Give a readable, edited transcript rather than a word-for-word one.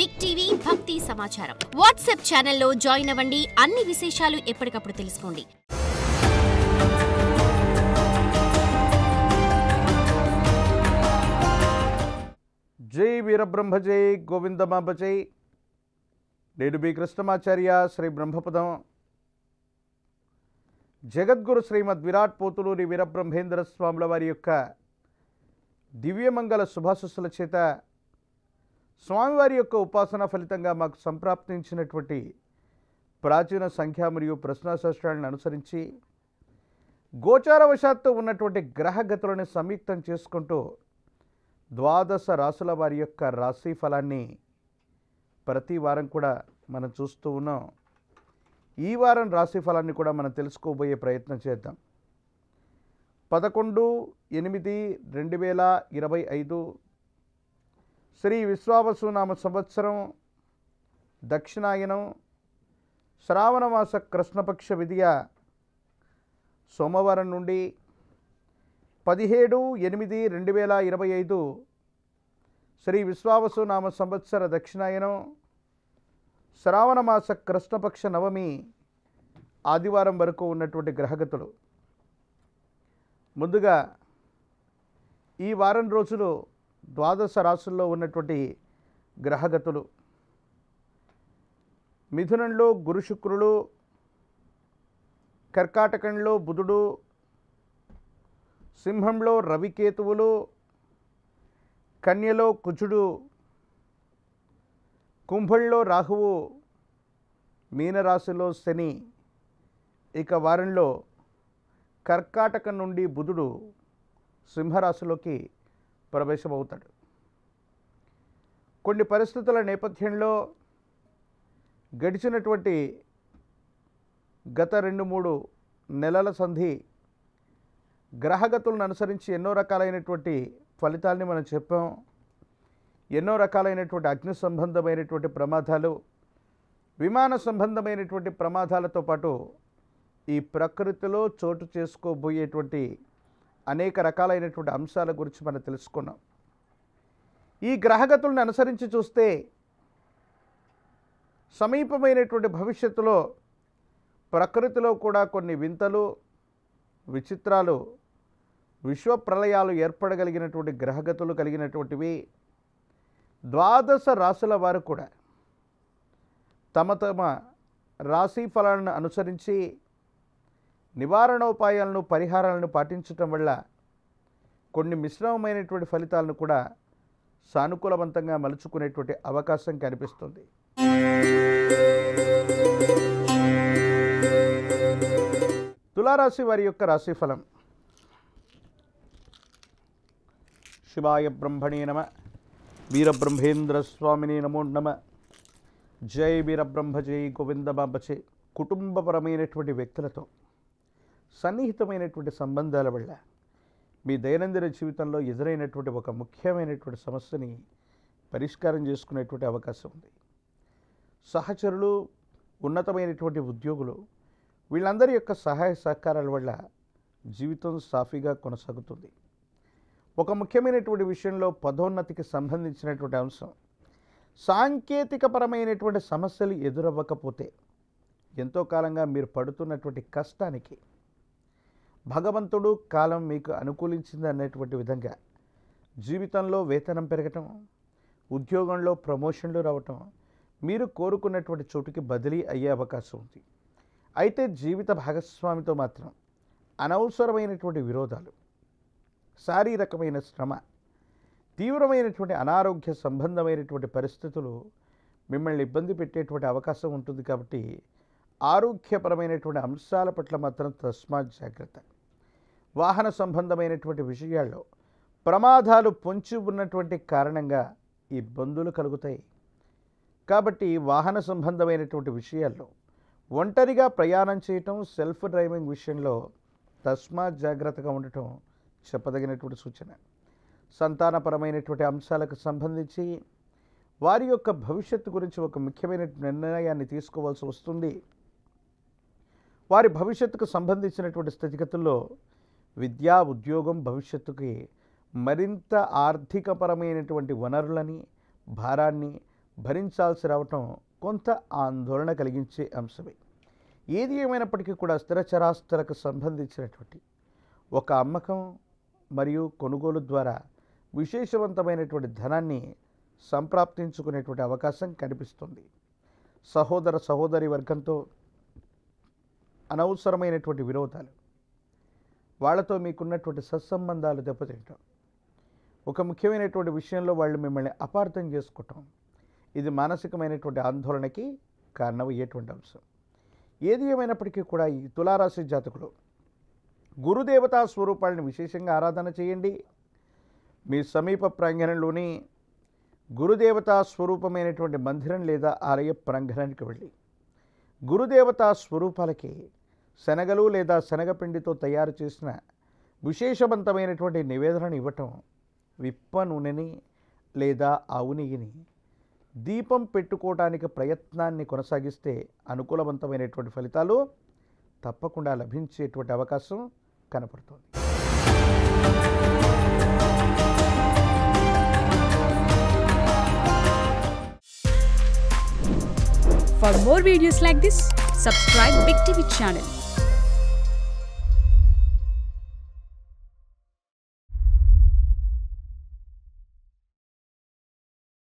Big TV భక్తి సమాచారం WhatsApp ఛానల్లో జాయిన్ అవ్వండి. అన్ని విశేషాలు ఎప్పటికప్పుడు తెలుసుకోండి. జై వీరబ్రహ్మ జై గోవిందమాంబ జై. నేడు బి కృష్ణమాచార్య శ్రీ బ్రహ్మపదం జగద్గురు శ్రీమద్ విరాట్ పోతులూరి వీరబ్రహ్మేంద్ర స్వాముల వారి యొక్క దివ్యమంగళ శుభాశస్సుల చేత స్వామివారి యొక్క ఉపాసన ఫలితంగా మాకు సంప్రాప్తించినటువంటి ప్రాచీన సంఖ్య మరియు ప్రశ్నాశాస్త్రాలను అనుసరించి గోచారవశాత్తు ఉన్నటువంటి గ్రహగతులను సంయుక్తం చేసుకుంటూ 12 రాసుల వారి యొక్క రాశి ఫలాన్ని ప్రతి వారం కూడా మనం చూస్తూ ఉన్నాం. ఈ వారం రాశి ఫలాన్ని కూడా మనం తెలుసుకోబోయే ప్రయత్నం చేద్దాం. 11/8/2025 శ్రీ విశ్వావసునామ సంవత్సరం దక్షిణాయనం శ్రావణమాస కృష్ణపక్ష విధియ సోమవారం నుండి 17/8/2025 శ్రీ విశ్వావసునామ సంవత్సర దక్షిణాయనం శ్రావణమాస కృష్ణపక్ష నవమి ఆదివారం వరకు ఉన్నటువంటి గ్రహగతులు. ముందుగా ఈ వారం రోజులు 12 రాశుల్లో ఉన్నటువంటి గ్రహగతులు. మిథునంలో గురు శుక్రులు, కర్కాటకంలో బుధుడు, సింహంలో రవికేతువులు, కన్యలో కుజుడు, కుంభంలో రాహువు, మీనరాశిలో శని. ఇక వారంలో కర్కాటకం నుండి బుధుడు సింహరాశిలోకి ప్రవేశమవుతాడు. కొన్ని పరిస్థితుల నేపథ్యంలో గడిచినటువంటి గత 2-3 నెలల సంధి గ్రహగతులను అనుసరించి ఎన్నో రకాలైనటువంటి ఫలితాలని మనం చెప్పాం. ఎన్నో రకాలైనటువంటి అగ్ని సంబంధమైనటువంటి ప్రమాదాలు, విమాన సంబంధమైనటువంటి ప్రమాదాలతో పాటు ఈ ప్రకృతిలో చోటు చేసుకోబోయేటువంటి అనేక రకాలైనటువంటి అంశాల గురించి మనం తెలుసుకున్నాం. ఈ గ్రహగతులను అనుసరించి చూస్తే సమీపమైనటువంటి భవిష్యత్తులో ప్రకృతిలో కూడా కొన్ని వింతలు, విచిత్రాలు, విశ్వ ప్రళయాలు ఏర్పడగలిగినటువంటి గ్రహగతులు కలిగినటువంటివి. 12 రాశుల వారు కూడా తమ తమ రాశి ఫలాలను అనుసరించి నివారణోపాయాలను, పరిహారాలను పాటించటం వల్ల కొన్ని మిశ్రమమైనటువంటి ఫలితాలను కూడా సానుకూలవంతంగా మలుచుకునేటువంటి అవకాశం కనిపిస్తుంది. తులారాశి వారి యొక్క రాశి ఫలం. శివాయ బ్రహ్మణే నమ. వీరబ్రహ్మేంద్ర స్వామిని నమో నమ. జై వీరబ్రహ్మ జై గోవిందమాంబ జై. కుటుంబపరమైనటువంటి వ్యక్తులతో సన్నిహితమైనటువంటి సంబంధాల వల్ల మీ దైనందిన జీవితంలో ఎదురైనటువంటి ఒక ముఖ్యమైనటువంటి సమస్యని పరిష్కారం చేసుకునేటువంటి అవకాశం ఉంది. సహచరులు, ఉన్నతమైనటువంటి ఉద్యోగులు, వీళ్ళందరి యొక్క సహాయ సహకారాల వల్ల జీవితం సాఫీగా కొనసాగుతుంది. ఒక ముఖ్యమైనటువంటి విషయంలో పదోన్నతికి సంబంధించినటువంటి అంశం. సాంకేతికపరమైనటువంటి సమస్యలు ఎదురవ్వకపోతే ఎంతో కాలంగా మీరు పడుతున్నటువంటి కష్టానికి భగవంతుడు కాలం మీకు అనుకూలించింది అనేటువంటి విధంగా జీవితంలో వేతనం పెరగటం, ఉద్యోగంలో ప్రమోషన్లు రావటం, మీరు కోరుకున్నటువంటి చోటుకి బదిలీ అయ్యే అవకాశం ఉంది. అయితే జీవిత భాగస్వామితో మాత్రం అనవసరమైనటువంటి విరోధాలు, శారీరకమైన శ్రమ, తీవ్రమైనటువంటి అనారోగ్య సంబంధమైనటువంటి పరిస్థితులు మిమ్మల్ని ఇబ్బంది పెట్టేటువంటి అవకాశం ఉంటుంది. కాబట్టి ఆరోగ్యపరమైనటువంటి అంశాల పట్ల మాత్రం తస్మాత్ జాగ్రత్త. వాహన సంబంధమైనటువంటి విషయాల్లో ప్రమాదాలు పొంచి ఉన్నటువంటి కారణంగా ఇబ్బందులు కలుగుతాయి. కాబట్టి వాహన సంబంధమైనటువంటి విషయాల్లో ఒంటరిగా ప్రయాణం చేయటం, సెల్ఫ్ డ్రైవింగ్ విషయంలో తస్మాత్ జాగ్రత్తగా ఉండటం చెప్పదగినటువంటి సూచన. సంతానపరమైనటువంటి అంశాలకు సంబంధించి వారి యొక్క భవిష్యత్తు గురించి ఒక ముఖ్యమైన నిర్ణయాన్ని తీసుకోవాల్సి వస్తుంది. వారి భవిష్యత్తుకు సంబంధించినటువంటి స్థితిగతుల్లో విద్యా, ఉద్యోగం, భవిష్యత్తుకి మరింత ఆర్థికపరమైనటువంటి వనరులని, భారాన్ని, భరించాల్సి రావటం కొంత ఆందోళన కలిగించే అంశమే. ఏది ఏమైనప్పటికీ కూడా స్థిరచరాస్తులకు సంబంధించినటువంటి ఒక అమ్మకం మరియు కొనుగోలు ద్వారా విశేషవంతమైనటువంటి ధనాన్ని సంప్రాప్తించుకునేటువంటి అవకాశం కనిపిస్తుంది. సహోదర సహోదరి వర్గంతో అనవసరమైనటువంటి విరోధాలు, వాళ్ళతో మీకున్నటువంటి సత్సంబంధాలు దెబ్బతింటాం, ఒక ముఖ్యమైనటువంటి విషయంలో వాళ్ళు మిమ్మల్ని అపార్థం చేసుకోవటం, ఇది మానసికమైనటువంటి ఆందోళనకి కారణమయ్యేటువంటి అంశం. ఏది ఏమైనప్పటికీ కూడా ఈ తులారాశి జాతకులు గురుదేవతా స్వరూపాలను విశేషంగా ఆరాధన చేయండి. మీ సమీప ప్రాంగణంలోని గురుదేవతా స్వరూపమైనటువంటి మందిరం లేదా ఆలయ ప్రాంగణానికి వెళ్ళి గురుదేవతా స్వరూపాలకి శనగలు లేదా శనగపిండితో తయారు చేసిన విశేషవంతమైనటువంటి నివేదనను ఇవ్వటం, విప్ప నూనెని లేదా ఆవు నెయ్యిని దీపం పెట్టుకోవడానికి ప్రయత్నాన్ని కొనసాగిస్తే అనుకూలవంతమైనటువంటి ఫలితాలు తప్పకుండా లభించేటువంటి అవకాశం కనపడుతుంది. For more videos like this, subscribe Big TV channel.